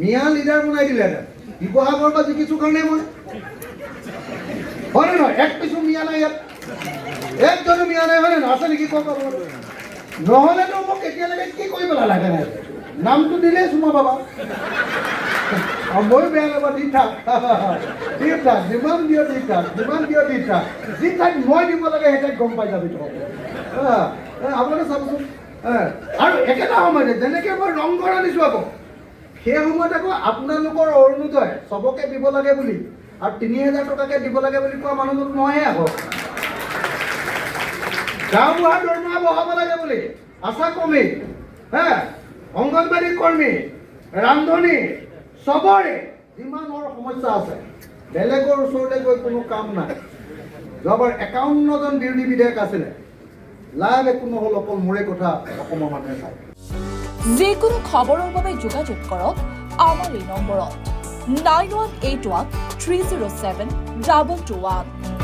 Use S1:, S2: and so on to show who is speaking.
S1: মিয়া leader বনাই দিলে শিৱসাগৰৰ পৰা জিকিছোঁ কাৰণে মই হয়নে নহয় এক পিছো মিয়া নাই ইয়াত একজনো মিয়া নাই হয়নে নহয় আছে নেকি কওক নহ'লেতো মোক এতিয়ালৈকে কি কৰিব লাগে নাই নামটো দিলেই চুমা বাবা ময়ো বেয়া নাপাওঁ দি থাক যিমান দিয় দি থাক যি ঠাইত মই দিব লাগে সেই ঠাইত গম পাই যাবি তহঁতে আপোনালোকে চাবচোন আৰু একেটা সময়তে যেনেকৈ মই ৰংঘৰ আনিছোঁ আকৌ সেই সময়ত আকৌ আপোনালোকৰ অৰুণোদয় চবকে দিব লাগে বুলি আৰু ৩,০০০ টকাকৈ দিব লাগে বুলি কোৱা মানুহজন মইহে আকৌ গাঁওবুঢ়াৰ দৰমহা বঢ়াব লাগে বুলি আশা কৰ্মী অংগনবাড়ী কৰ্মী ৰান্ধনী চবৰে যিমানৰ সমস্যা আছে বেলেগৰ ওচৰলৈ গৈ কোনো কাম নাই যোৱাবাৰ ৫১জন বিৰোধী বিধায়ক আছিলে লাভ একো নহ'ল অকল মোৰে কথা অসমৰ মানুহে চায়
S2: যিকোনো খবৰৰ বাবে যোগাযোগ কৰক আমাৰ এই নম্বৰত 9181 307 221